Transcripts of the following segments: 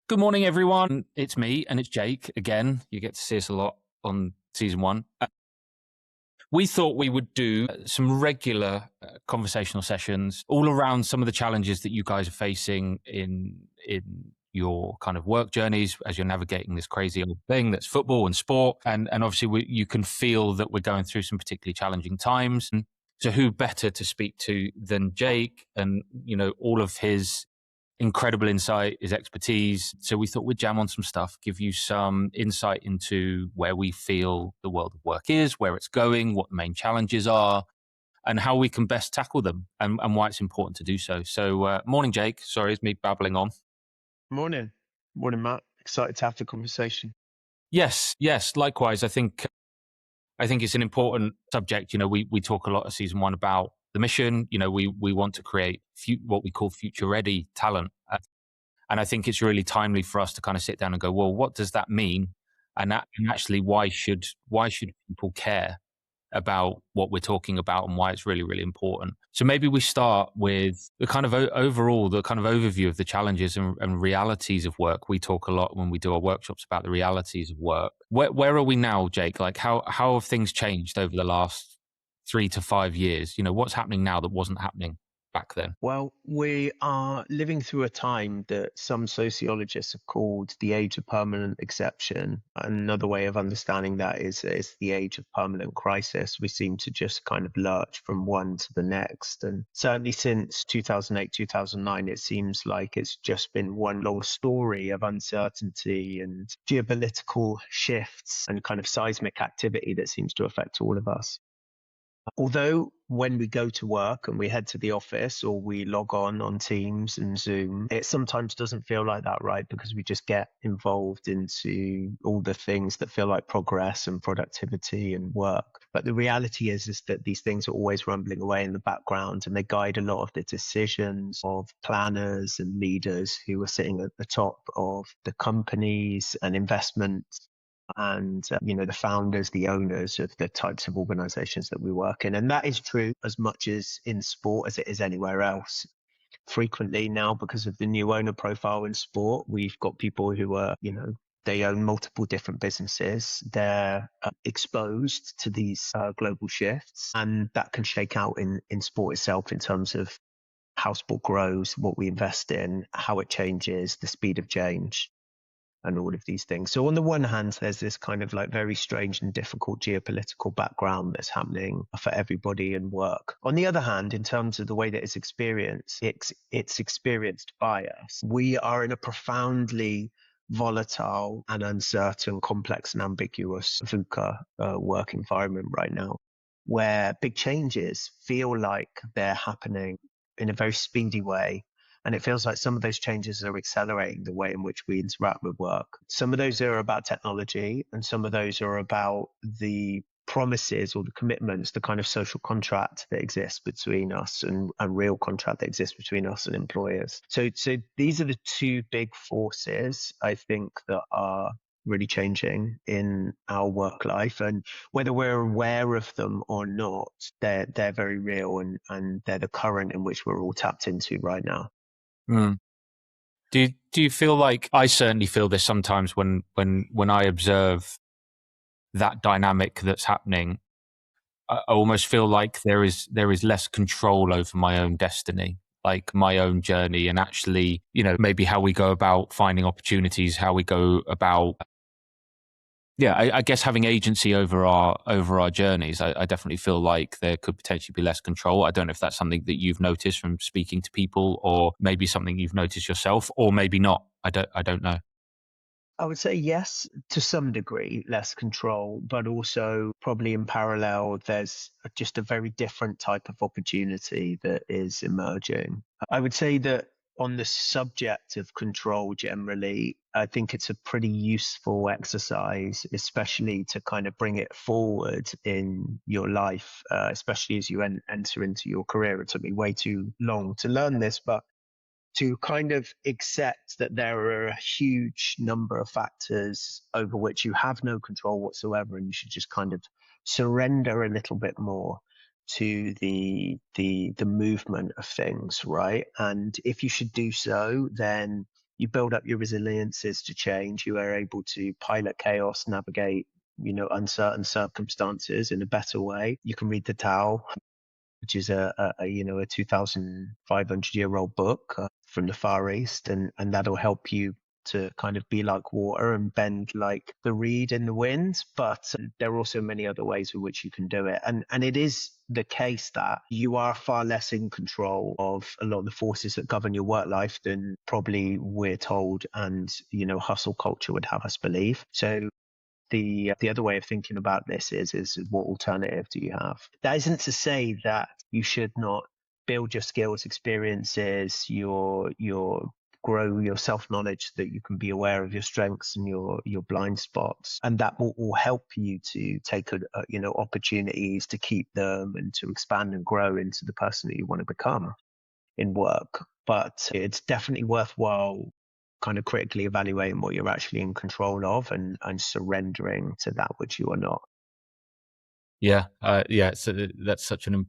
Good morning, everyone. It's me and it's Jake again. You get to see us a lot on season one. We thought we would do some regular conversational sessions all around some of the challenges that you guys are facing in your kind of work journeys as you're navigating this crazy old thing that's football and sport. And obviously, you can feel that we're going through some particularly challenging times. And so, who better to speak to than Jake and all of his incredible insight, his expertise. So we thought we'd jam on some stuff, give you some insight into where we feel the world of work is, where it's going, what the main challenges are, and how we can best tackle them and why it's important to do so. So morning, Jake. Sorry, it's me babbling on. Morning. Morning, Matt. Excited to have the conversation. Yes. Likewise, I think it's an important subject. We talk a lot of season one about the mission. We want to create what we call future ready talent. And I think it's really timely for us to kind of sit down and go, well, what does that mean? And actually, why should people care about what we're talking about and why it's really, really important? So maybe we start with the kind of overall, the kind of overview of the challenges and realities of work. We talk a lot when we do our workshops about the realities of work. Where are we now, Jake? Like how have things changed over the last 3 to 5 years? What's happening now that wasn't happening back then? Well, we are living through a time that some sociologists have called the age of permanent exception. Another way of understanding that is the age of permanent crisis. We seem to just kind of lurch from one to the next. And certainly since 2008, 2009, it seems like it's just been one long story of uncertainty and geopolitical shifts and kind of seismic activity that seems to affect all of us. Although when we go to work and we head to the office or we log on Teams and Zoom, it sometimes doesn't feel like that, right? Because we just get involved into all the things that feel like progress and productivity and work. But the reality is that these things are always rumbling away in the background, and they guide a lot of the decisions of planners and leaders who are sitting at the top of the companies and investments and the founders, the owners of the types of organizations that we work in. And that is true as much as in sport as it is anywhere else. Frequently now, because of the new owner profile in sport, we've got people who are, they own multiple different businesses. They're exposed to these global shifts, and that can shake out in sport itself in terms of how sport grows, what we invest in, how it changes, the speed of change, and all of these things. So on the one hand, there's this kind of like very strange and difficult geopolitical background that's happening for everybody in work. On the other hand, in terms of the way that it's experienced by us, we are in a profoundly volatile and uncertain, complex and ambiguous VUCA work environment right now, where big changes feel like they're happening in a very speedy way. And it feels like some of those changes are accelerating the way in which we interact with work. Some of those are about technology, and some of those are about the promises or the commitments, the kind of social contract that exists between us and real contract that exists between us and employers. So these are the two big forces, I think, that are really changing in our work life, and whether we're aware of them or not, they're very real, and they're the current in which we're all tapped into right now. Mm. Do you feel like I certainly feel this sometimes when I observe that dynamic that's happening? I almost feel like there is less control over my own destiny, like my own journey, and actually, maybe how we go about finding opportunities, how we go about, yeah, I guess having agency over our journeys. I definitely feel like there could potentially be less control. I don't know if that's something that you've noticed from speaking to people, or maybe something you've noticed yourself, or maybe not. I don't know. I would say yes, to some degree, less control, but also probably in parallel, there's just a very different type of opportunity that is emerging. I would say that on the subject of control generally, I think it's a pretty useful exercise, especially to kind of bring it forward in your life, especially as you enter into your career. It took me way too long to learn this, but to kind of accept that there are a huge number of factors over which you have no control whatsoever, and you should just kind of surrender a little bit more to the movement of things, right? And if you should do so, then you build up your resiliences to change. You are able to pilot chaos, navigate, uncertain circumstances in a better way. You can read the Tao, which is a 2,500-year-old book from the Far East, and that'll help you to kind of be like water and bend like the reed in the wind. But there are also many other ways in which you can do it. And it is the case that you are far less in control of a lot of the forces that govern your work life than probably we're told and, hustle culture would have us believe. So the other way of thinking about this is what alternative do you have? That isn't to say that you should not build your skills, experiences, your grow your self-knowledge so that you can be aware of your strengths and your blind spots, and that will help you to take opportunities to keep them and to expand and grow into the person that you want to become in work. But it's definitely worthwhile kind of critically evaluating what you're actually in control of and surrendering to that which you are not. Yeah, So that's such an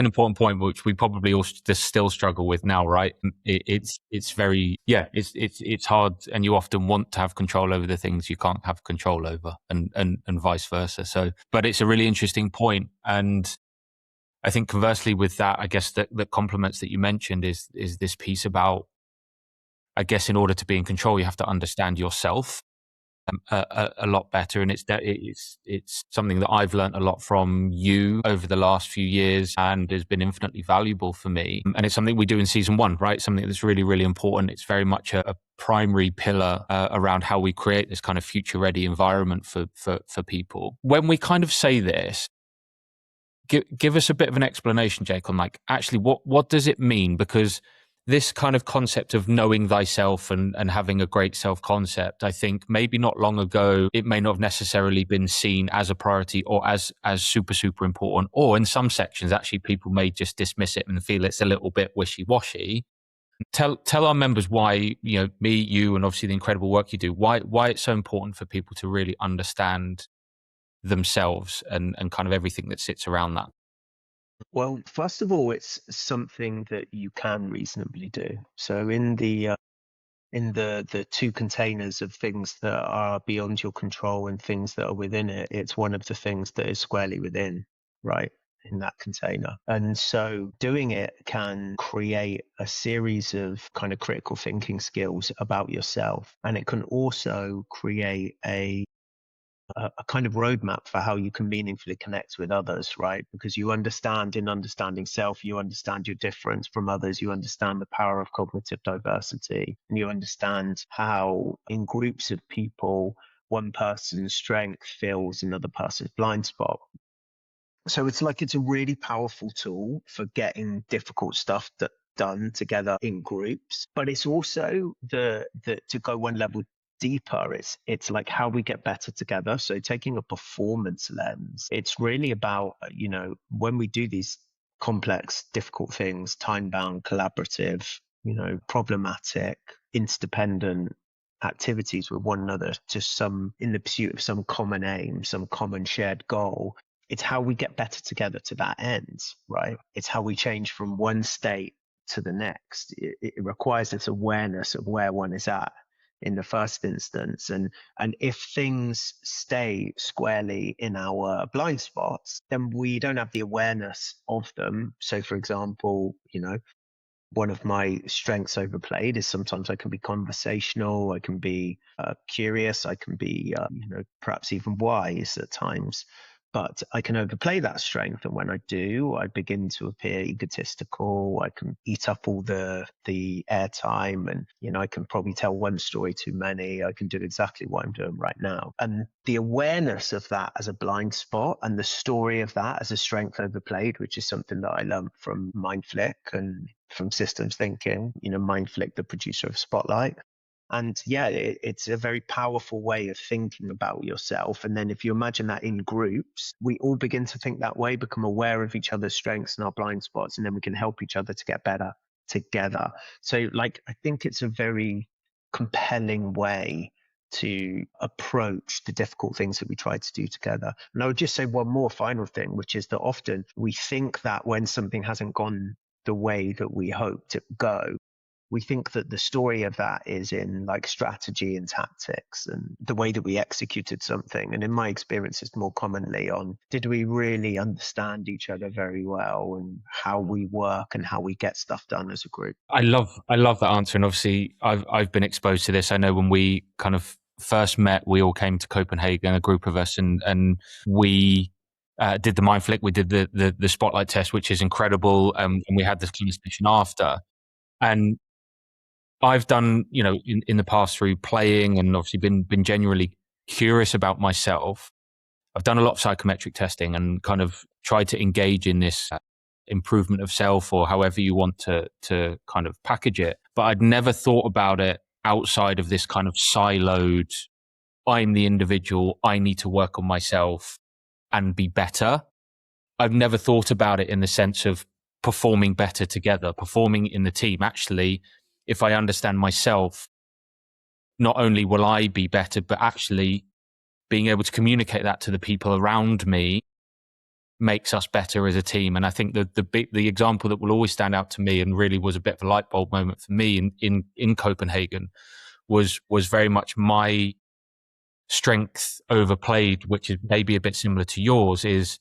important point, which we probably all still struggle with now, right? It's very it's hard, and you often want to have control over the things you can't have control over, and vice versa. So, but it's a really interesting point, and I think conversely with that, I guess that the compliments that you mentioned is this piece about, I guess, in order to be in control, you have to understand yourself a lot better, and it's something that I've learned a lot from you over the last few years, and has been infinitely valuable for me. And it's something we do in season 1, right? Something that's really, really important. It's very much a primary pillar around how we create this kind of future-ready environment for people. When we kind of say this, give us a bit of an explanation, Jake, on like actually what does it mean? Because this kind of concept of knowing thyself and having a great self-concept, I think maybe not long ago, it may not have necessarily been seen as a priority or as super, super important. Or in some sections, actually, people may just dismiss it and feel it's a little bit wishy-washy. Tell our members why, me, you, and obviously the incredible work you do, why it's so important for people to really understand themselves and kind of everything that sits around that. Well, first of all, it's something that you can reasonably do. So in the two containers of things that are beyond your control and things that are within it, it's one of the things that is squarely within, right, in that container. And so doing it can create a series of kind of critical thinking skills about yourself. And it can also create a kind of roadmap for how you can meaningfully connect with others, right? Because you understand, in understanding self, you understand your difference from others, you understand the power of cognitive diversity, and you understand how in groups of people, one person's strength fills another person's blind spot. So it's a really powerful tool for getting difficult stuff done together in groups, but it's also the to go one level deeper, it's like how we get better together. So taking a performance lens, it's really about when we do these complex, difficult things, time bound, collaborative, problematic, interdependent activities with one another, just in the pursuit of some common aim, some common shared goal. It's how we get better together to that end, right? It's how we change from one state to the next. It requires this awareness of where one is at in the first instance. And if things stay squarely in our blind spots, then we don't have the awareness of them. So for example, one of my strengths overplayed is sometimes I can be conversational, I can be curious, I can be, perhaps even wise at times. But I can overplay that strength, and when I do, I begin to appear egotistical. I can eat up all the airtime, and I can probably tell one story too many. I can do exactly what I'm doing right now, and the awareness of that as a blind spot, and the story of that as a strength overplayed, which is something that I learned from Mindflick and from systems thinking. Mindflick, the producer of Spotlight. And yeah, it's a very powerful way of thinking about yourself. And then if you imagine that in groups, we all begin to think that way, become aware of each other's strengths and our blind spots, and then we can help each other to get better together. So I think it's a very compelling way to approach the difficult things that we try to do together. And I would just say one more final thing, which is that often we think that when something hasn't gone the way that we hoped it would go, we think that the story of that is in like strategy and tactics and the way that we executed something. And in my experience, it's more commonly on, did we really understand each other very well and how we work and how we get stuff done as a group? I love that answer, and obviously I've been exposed to this. I know when we kind of first met, we all came to Copenhagen, a group of us, and we did the mind flick. We did the spotlight test, which is incredible, and we had this conversation after. And I've done, in the past through playing and obviously been genuinely curious about myself. I've done a lot of psychometric testing and kind of tried to engage in this improvement of self, or however you want to kind of package it. But I'd never thought about it outside of this kind of siloed, I'm the individual, I need to work on myself and be better. I've never thought about it in the sense of performing better together, performing in the team. Actually, if I understand myself, not only will I be better, but actually being able to communicate that to the people around me makes us better as a team. And I think that the example that will always stand out to me, and really was a bit of a light bulb moment for me in Copenhagen, was very much my strength overplayed, which is maybe a bit similar to yours. Is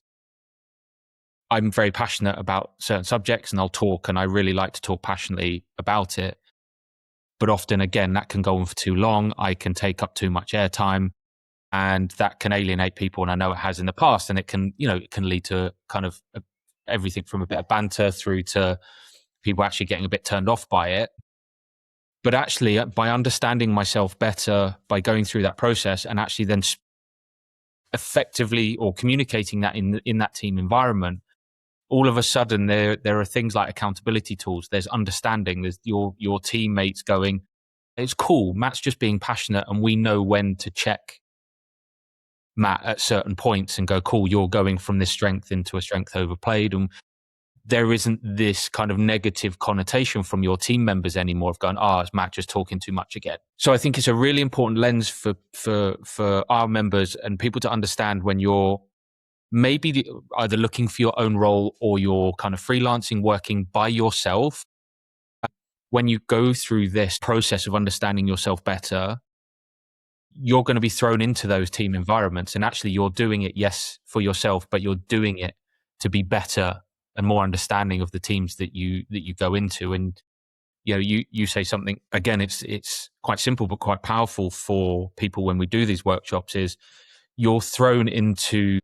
I'm very passionate about certain subjects, and I'll talk, and I really like to talk passionately about it. But often, again, that can go on for too long. I can take up too much airtime, and that can alienate people. And I know it has in the past, and it can lead to kind of everything from a bit of banter through to people actually getting a bit turned off by it. But actually, by understanding myself better, by going through that process, and actually then effectively or communicating that in that team environment, all of a sudden there are things like accountability tools. There's understanding. There's your teammates going, it's cool, Matt's just being passionate, and we know when to check Matt at certain points and go, cool, you're going from this strength into a strength overplayed. And there isn't this kind of negative connotation from your team members anymore of going, is Matt just talking too much again? So I think it's a really important lens for our members and people to understand when you're maybe either looking for your own role or you're kind of freelancing, working by yourself. When you go through this process of understanding yourself better, you're going to be thrown into those team environments, and actually you're doing it, yes, for yourself, but you're doing it to be better and more understanding of the teams that you go into. And you say something, again, it's quite simple but quite powerful for people when we do these workshops, is you're thrown into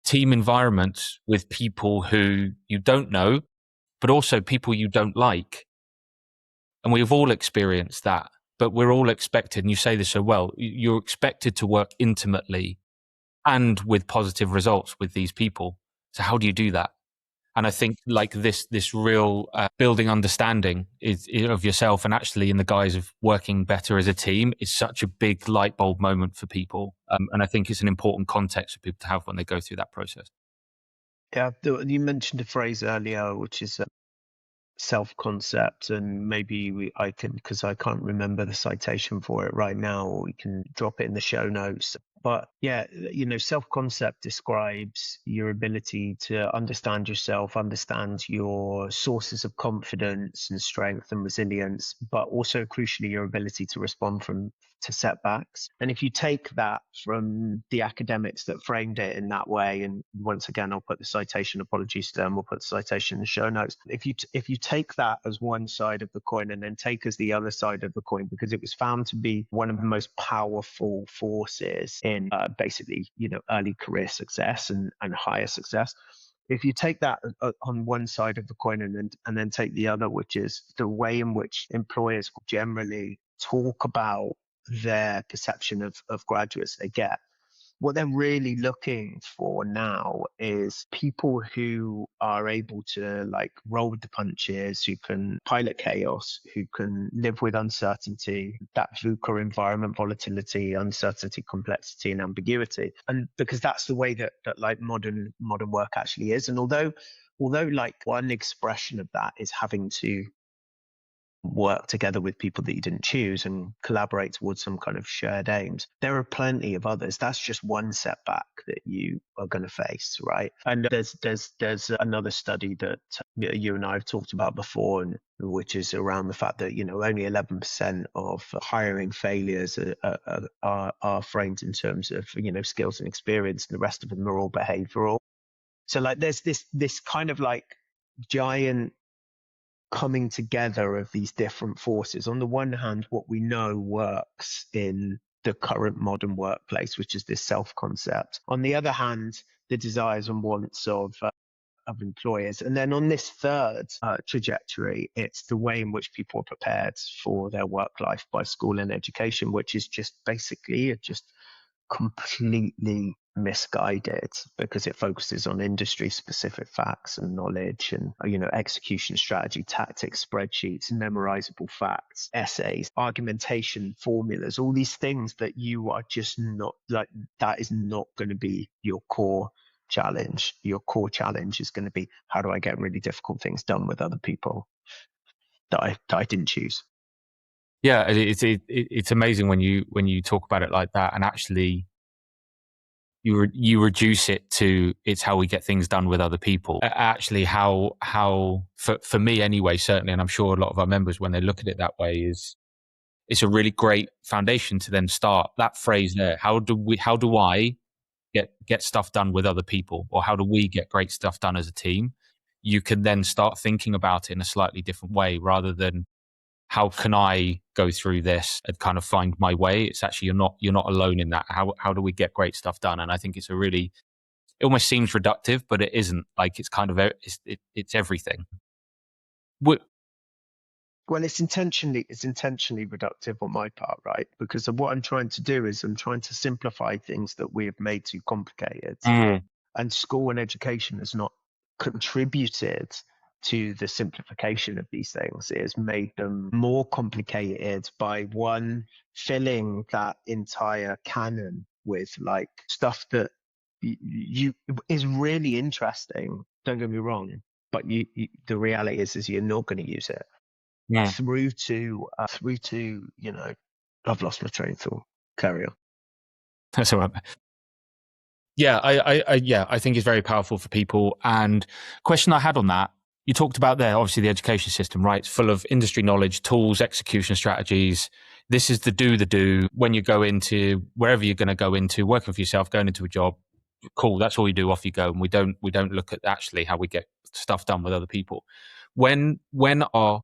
team environments with people who you don't know, but also people you don't like. And we've all experienced that, but we're all expected, and you say this so well, you're expected to work intimately and with positive results with these people. So how do you do that? And I think like this real building understanding of yourself, and actually in the guise of working better as a team, is such a big light bulb moment for people. And I think it's an important context for people to have when they go through that process. Yeah, you mentioned a phrase earlier, which is self-concept, and maybe I can, because I can't remember the citation for it right now, or we can drop it in the show notes. But yeah, self-concept describes your ability to understand yourself, understand your sources of confidence and strength and resilience, but also crucially your ability to respond to setbacks. And if you take that from the academics that framed it in that way, and once again, I'll put the citation, apologies to them, we'll put the citation in the show notes. If you take that as one side of the coin and then take as the other side of the coin, because it was found to be one of the most powerful forces in basically, early career success and higher success. If you take that on one side of the coin and then take the other, which is the way in which employers generally talk about their perception of graduates they get, what they're really looking for now is people who are able to like roll with the punches, who can pilot chaos, who can live with uncertainty, that VUCA environment, volatility, uncertainty, complexity, and ambiguity. And because that's the way that like modern work actually is. And although like one expression of that is having to work together with people that you didn't choose and collaborate towards some kind of shared aims. There are plenty of others. That's just one setback that you are going to face, right? And there's another study that you and I have talked about before, and which is around the fact that only 11% of hiring failures are framed in terms of skills and experience, and the rest of them are all behavioral. So like there's this kind of like giant coming together of these different forces. On the one hand, what we know works in the current modern workplace, which is this self concept. On the other hand, the desires and wants of employers. And then on this third trajectory, it's the way in which people are prepared for their work life by school and education, which is just basically just completely misguided because it focuses on industry specific facts and knowledge and execution strategy, tactics, spreadsheets, memorizable facts, essays, argumentation formulas, all these things that you are just not like, that is not going to be your core challenge. Your core challenge is going to be, how do I get really difficult things done with other people that I didn't choose? Yeah, it's amazing when you talk about it like that, and actually you reduce it to it's how we get things done with other people. Actually, how for me anyway, certainly, and I'm sure a lot of our members, when they look at it that way, is it's a really great foundation to then start that phrase there. How do I get stuff done with other people, or how do we get great stuff done as a team? You can then start thinking about it in a slightly different way, rather than how can I go through this and kind of find my way. It's actually you're not alone in that. How do we get great stuff done? And I think it's a really, it almost seems reductive, but it isn't. Like it's kind of it's everything. What, Well, it's intentionally reductive on my part, right? Because of what I'm trying to do is I'm trying to simplify things that we have made too complicated. mm, And school and education has not contributed to the simplification of these things. It has made them more complicated by one, filling that entire canon with like stuff that you is really interesting. Don't get me wrong, but the reality is you're not going to use it mm. through to I've lost my train of thought. Carry on. That's all right. Yeah, I think it's very powerful for people. And question I had on that, you talked about there, obviously the education system, right? It's full of industry knowledge, tools, execution strategies. This is the do when you go into wherever you're going to go into, working for yourself, going into a job. Cool, that's all you do. Off you go, and we don't look at actually how we get stuff done with other people. When our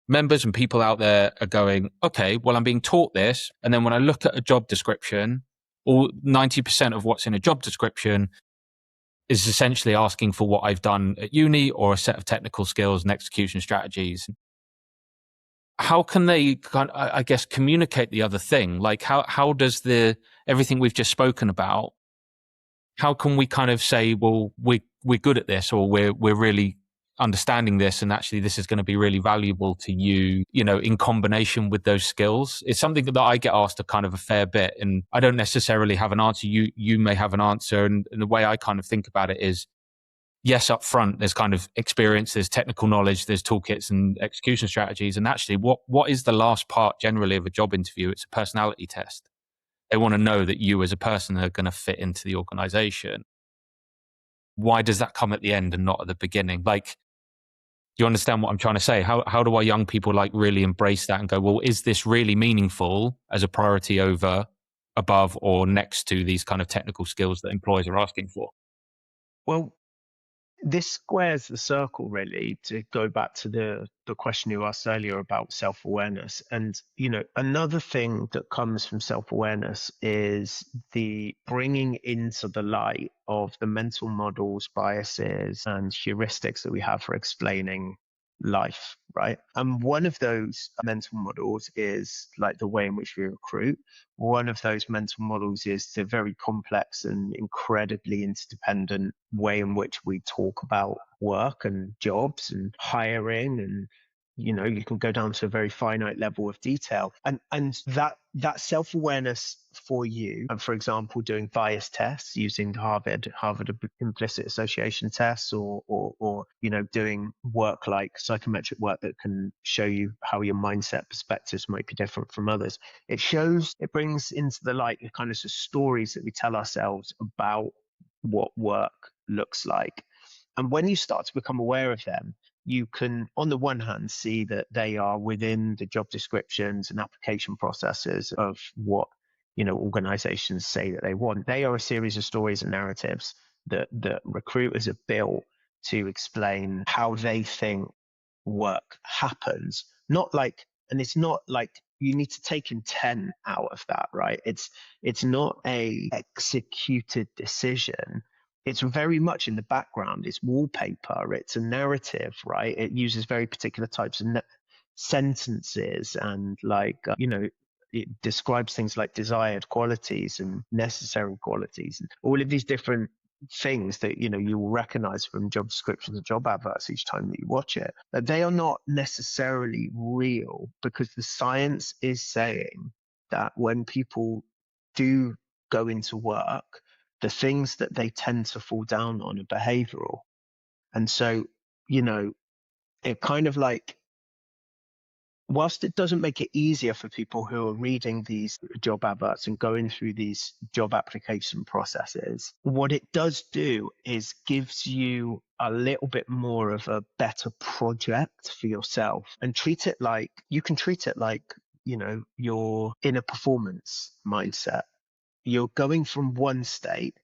members and people out there are going, okay, well, I'm being taught this, and then when I look at a job description, all 90% of what's in a job description is essentially asking for what I've done at uni or a set of technical skills and execution strategies. How can they, I guess, communicate the other thing? Like, how does everything we've just spoken about? How can we kind of say, well, we're good at this, or we're really understanding this, and actually this is going to be really valuable to you, in combination with those skills? It's something that I get asked a kind of a fair bit, and I don't necessarily have an answer. You may have an answer, and the way I kind of think about it is, yes, up front there's kind of experience, there's technical knowledge, there's toolkits and execution strategies, and actually what is the last part generally of a job interview? It's a personality test. They want to know that you as a person are going to fit into the organization. Why does that come at the end and not at the beginning? Like, you understand what I'm trying to say? How do our young people like really embrace that and go, well, is this really meaningful as a priority over, above, or next to these kind of technical skills that employers are asking for? Well, this squares the circle really, to go back to the question you asked earlier about self-awareness. And another thing that comes from self-awareness is the bringing into the light of the mental models, biases, and heuristics that we have for explaining life, right? And one of those mental models is like the way in which we recruit. One of those mental models is the very complex and incredibly interdependent way in which we talk about work and jobs and hiring and you can go down to a very finite level of detail, and that self-awareness for you, and for example doing bias tests using Harvard implicit association tests, or doing work like psychometric work that can show you how your mindset perspectives might be different from others. It brings into the light the kind of stories that we tell ourselves about what work looks like. And when you start to become aware of them, you can, on the one hand, see that they are within the job descriptions and application processes of what organizations say that they want. They are a series of stories and narratives that recruiters have built to explain how they think work happens. Not like, and it's not like you need to take intent out of that, right? It's not a executed decision. It's very much in the background. It's wallpaper. It's a narrative, right? It uses very particular types of sentences, and it describes things like desired qualities and necessary qualities, and all of these different things that you will recognize from job descriptions and job adverts each time that you watch it. But they are not necessarily real, because the science is saying that when people do go into work, the things that they tend to fall down on are behavioral. And so, it kind of like, whilst it doesn't make it easier for people who are reading these job adverts and going through these job application processes, what it does do is gives you a little bit more of a better project for yourself, and you can treat it like, you're in a performance mindset. You're going from one state.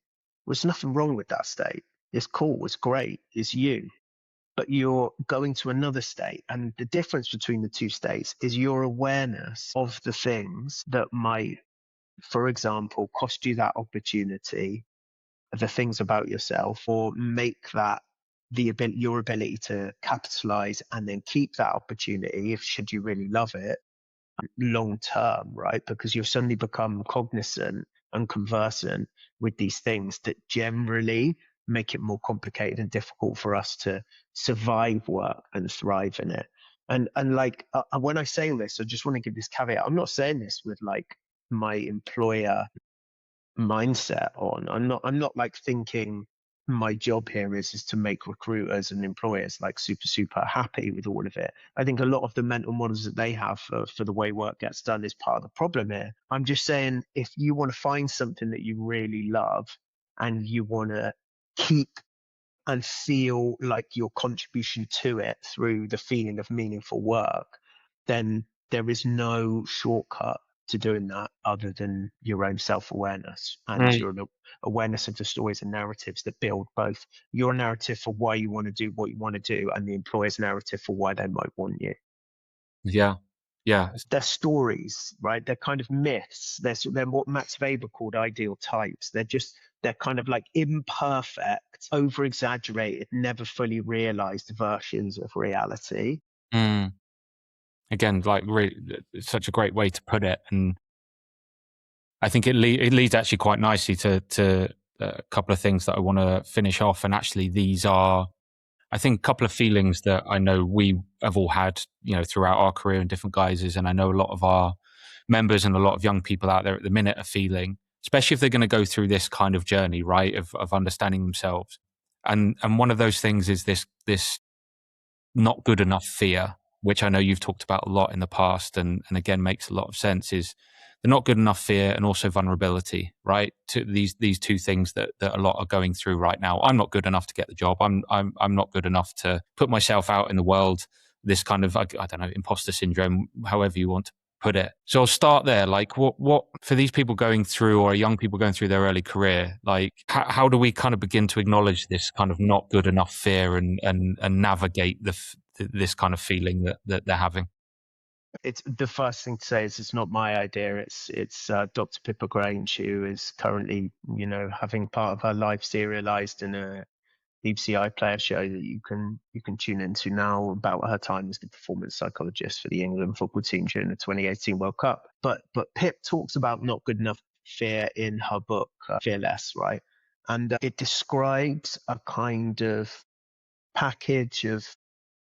There's nothing wrong with that state. It's cool. It's great. It's you. But you're going to another state. And the difference between the two states is your awareness of the things that might, for example, cost you that opportunity, the things about yourself, or make that your ability to capitalize and then keep that opportunity, if should you really love it, long term, right? Because you've suddenly become cognizant and conversant with these things that generally make it more complicated and difficult for us to survive work and thrive in it. And like, when I say this, I just want to give this caveat. I'm not saying this with like my employer mindset on. I'm not like thinking my job here is to make recruiters and employers like super happy with all of it. I think a lot of the mental models that they have for the way work gets done is part of the problem here. I'm just saying, if you want to find something that you really love and you want to keep and feel like your contribution to it through the feeling of meaningful work, then there is no shortcut to doing that other than your own self-awareness and Mm. your awareness of the stories and narratives that build both your narrative for why you want to do what you want to do and the employer's narrative for why they might want you. Yeah. Yeah. They're stories, right? They're kind of myths. They're what Max Weber called ideal types. They're kind of like imperfect, over exaggerated, never fully realized versions of reality. Mm. Again, like really, it's such a great way to put it, and I think it leads actually quite nicely to a couple of things that I want to finish off. And actually, these are, I think, a couple of feelings that I know we have all had, throughout our career in different guises, and I know a lot of our members and a lot of young people out there at the minute are feeling, especially if they're going to go through this kind of journey, right, of understanding themselves. And one of those things is this not good enough fear, which I know you've talked about a lot in the past, and again makes a lot of sense, is the not good enough fear and also vulnerability, right? To these two things that a lot are going through right now. I'm not good enough to get the job. I'm not good enough to put myself out in the world. This kind of, I don't know, imposter syndrome, however you want to put it. So I'll start there. Like, what for these people going through, or young people going through their early career, like how do we kind of begin to acknowledge this kind of not good enough fear and navigate this kind of feeling that they're having? It's the first thing to say is it's not my idea. It's Dr. Pippa Grange, who is currently, having part of her life serialized in a BBC iPlayer show that you can tune into now, about her time as the performance psychologist for the England football team during the 2018 World Cup. But Pip talks about not good enough fear in her book, Fearless, right? And it describes a kind of package of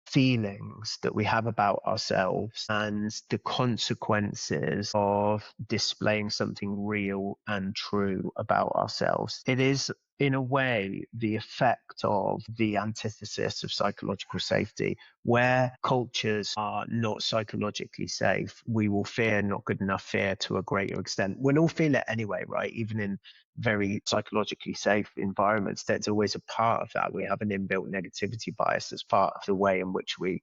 feelings that we have about ourselves and the consequences of displaying something real and true about ourselves. It is, in a way, the effect of the antithesis of psychological safety. Where cultures are not psychologically safe, we will fear not good enough fear to a greater extent. We'll all feel it anyway, right? Even in very psychologically safe environments, there's always a part of that. We have an inbuilt negativity bias as part of the way in which we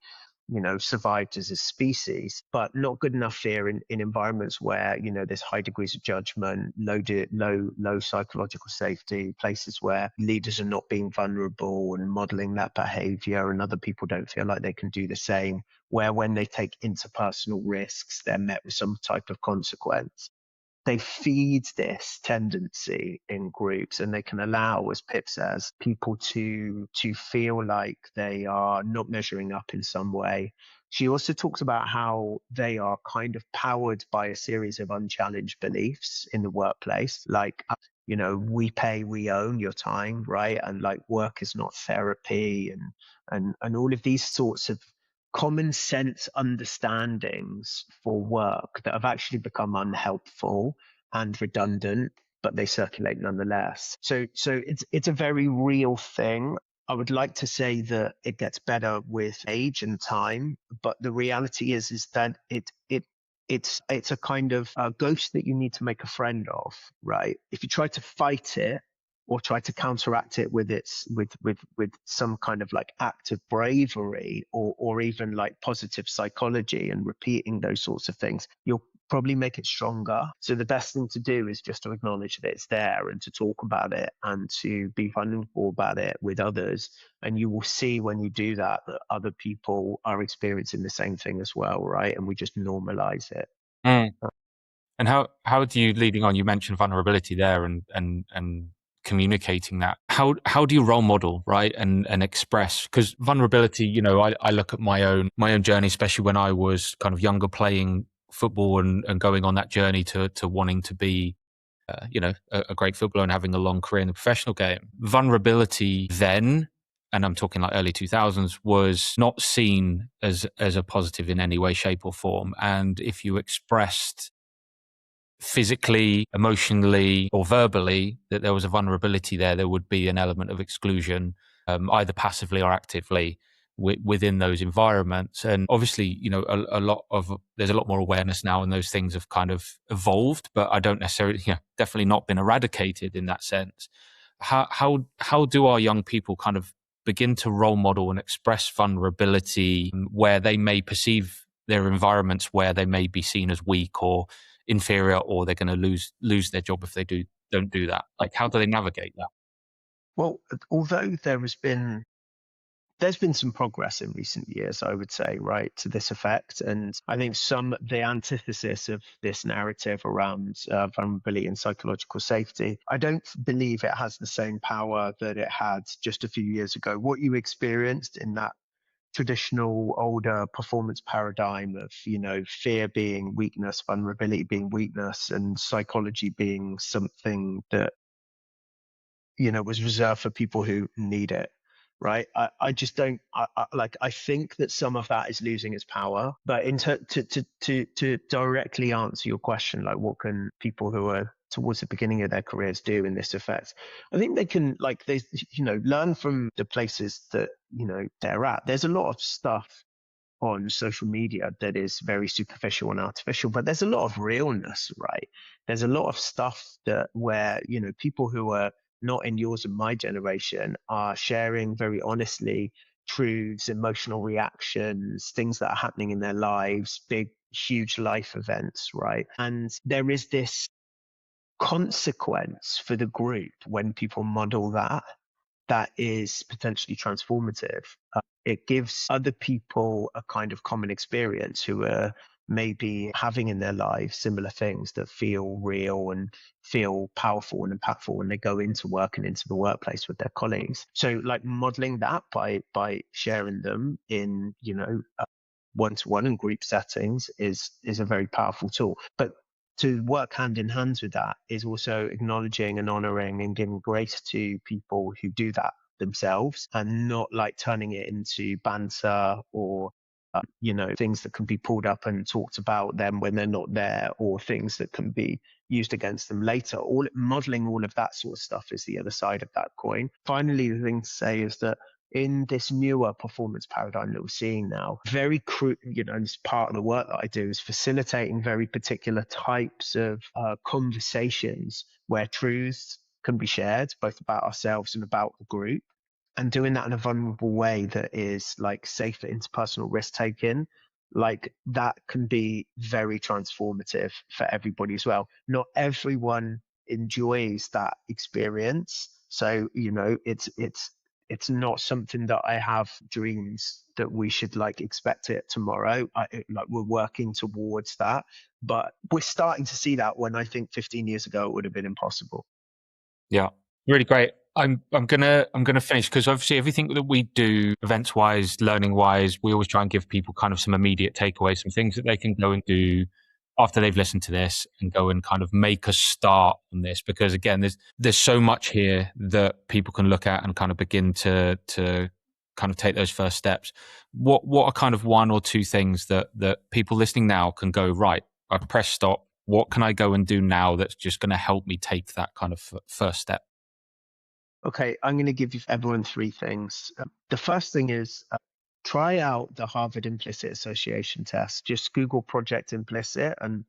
survived as a species. But not good enough fear in environments where there's high degrees of judgment, low psychological safety, places where leaders are not being vulnerable and modeling that behavior, and other people don't feel like they can do the same, where when they take interpersonal risks, they're met with some type of consequence. They feed this tendency in groups, and they can allow, as Pip says, people to feel like they are not measuring up in some way. She also talks about how they are kind of powered by a series of unchallenged beliefs in the workplace, like we pay, we own your time, right? And like work is not therapy, and all of these sorts of common sense understandings for work that have actually become unhelpful and redundant, but they circulate nonetheless. So it's a very real thing. I would like to say that it gets better with age and time, but the reality is that it's a kind of a ghost that you need to make a friend of, right? If you try to fight it or try to counteract it with some kind of like act of bravery, or even like positive psychology and repeating those sorts of things, you'll probably make it stronger. So the best thing to do is just to acknowledge that it's there and to talk about it and to be vulnerable about it with others. And you will see when you do that other people are experiencing the same thing as well, right? And we just normalize it. Mm. And how do you, leading on, you mentioned vulnerability there and communicating that. How do you role model, right? And express, because vulnerability, I look at my own journey, especially when I was kind of younger, playing football and going on that journey to wanting to be a great footballer and having a long career in the professional game. Vulnerability then, and I'm talking like early 2000s, was not seen as a positive in any way, shape or form. And if you expressed physically, emotionally, or verbally that there was a vulnerability there would be an element of exclusion, either passively or actively, within those environments. And obviously, there's a lot more awareness now, and those things have kind of evolved, but I don't necessarily, definitely not been eradicated in that sense. How do our young people kind of begin to role model and express vulnerability where they may perceive their environments where they may be seen as weak or inferior, or they're going to lose their job if they don't do that? Like, how do they navigate that? Well, although there's been some progress in recent years, I would say, right, to this effect. And I think the antithesis of this narrative around vulnerability and psychological safety, I don't believe it has the same power that it had just a few years ago. What you experienced in that traditional older performance paradigm of fear being weakness, vulnerability being weakness, and psychology being something that was reserved for people who need it, right? I just don't I think that some of that is losing its power. But to directly answer your question, like what can people who are towards the beginning of their careers do in this effect? I think they can learn from the places that they're at. There's a lot of stuff on social media that is very superficial and artificial, but there's a lot of realness, right? There's a lot of stuff where people who are not in yours and my generation are sharing very honestly truths, emotional reactions, things that are happening in their lives, big huge life events, right? And there is this consequence for the group when people model that is potentially transformative. It gives other people a kind of common experience who are maybe having in their lives similar things that feel real and feel powerful and impactful when they go into work and into the workplace with their colleagues. So like modeling that by sharing them in one-to-one and group settings is a very powerful tool. But to work hand in hand with that is also acknowledging and honoring and giving grace to people who do that themselves and not like turning it into banter or things that can be pulled up and talked about them when they're not there, or things that can be used against them later. All modeling all of that sort of stuff is the other side of that coin. Finally, the thing to say is that in this newer performance paradigm that we're seeing now, and it's part of the work that I do, is facilitating very particular types of conversations where truths can be shared, both about ourselves and about the group, and doing that in a vulnerable way that is like safe for interpersonal risk taking. Like that can be very transformative for everybody as well. Not everyone enjoys that experience, so it's not something that I have dreams that we should like expect it tomorrow. Like we're working towards that, but we're starting to see that when I think 15 years ago it would have been impossible. Yeah, really great. I'm gonna finish, because obviously everything that we do, events wise, learning wise, we always try and give people kind of some immediate takeaways, some things that they can go and do after they've listened to this, and go and kind of make a start on this. Because again, there's so much here that people can look at and kind of begin to kind of take those first steps. What are kind of one or two things that people listening now can go, right, I've pressed stop, what can I go and do now that's just going to help me take that kind of first step? Okay, I'm going to give everyone three things. The first thing is try out the Harvard Implicit Association test. Just Google Project Implicit and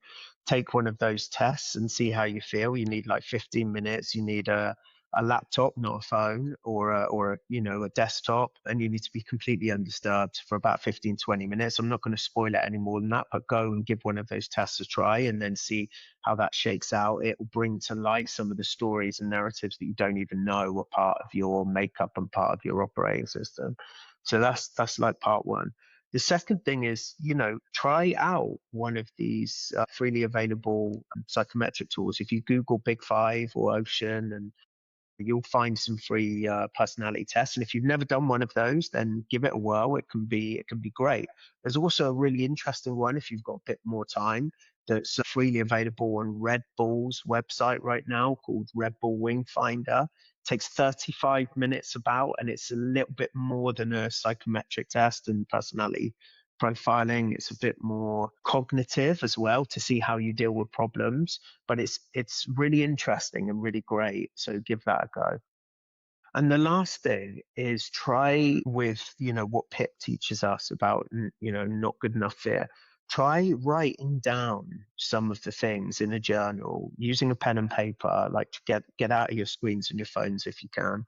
take one of those tests and see how you feel. You need like 15 minutes. You need a laptop, not a phone, or a desktop, and you need to be completely undisturbed for about 15, 20 minutes. I'm not going to spoil it any more than that, but go and give one of those tests a try and then see how that shakes out. It will bring to light some of the stories and narratives that you don't even know were part of your makeup and part of your operating system. So that's like part one. The second thing is, try out one of these freely available psychometric tools. If you Google Big Five or Ocean, and you'll find some free personality tests. And if you've never done one of those, then give it a whirl. It can be great. There's also a really interesting one, if you've got a bit more time, that's freely available on Red Bull's website right now, called Red Bull Wing Finder. It takes 35 minutes about, and it's a little bit more than a psychometric test and personality profiling. It's a bit more cognitive as well, to see how you deal with problems, but it's really interesting and really great. So give that a go. And the last thing is try with, what Pip teaches us about, not good enough fear. Try writing down some of the things in a journal using a pen and paper, like to get out of your screens and your phones if you can.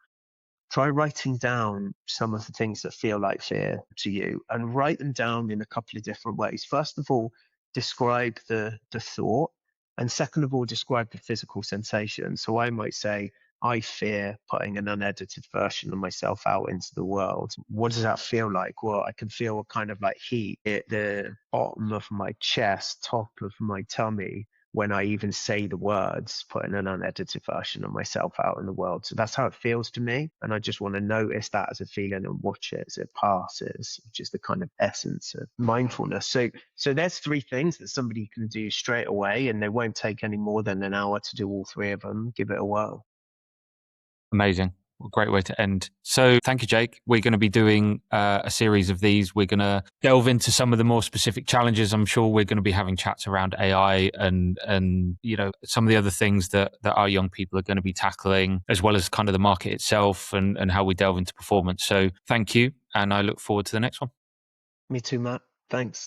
Try writing down some of the things that feel like fear to you, and write them down in a couple of different ways. First of all, describe the thought, and second of all, describe the physical sensation. So I might say, I fear putting an unedited version of myself out into the world. What does that feel like? Well, I can feel a kind of like heat at the bottom of my chest, top of my tummy, when I even say the words, putting an unedited version of myself out in the world. So that's how it feels to me. And I just want to notice that as a feeling and watch it as it passes, which is the kind of essence of mindfulness. So there's three things that somebody can do straight away, and they won't take any more than an hour to do all three of them. Give it a whirl. Amazing. Well, great way to end. So thank you, Jake. We're going to be doing a series of these. We're going to delve into some of the more specific challenges. I'm sure we're going to be having chats around AI and some of the other things that our young people are going to be tackling, as well as kind of the market itself and how we delve into performance. So thank you. And I look forward to the next one. Me too, Matt. Thanks.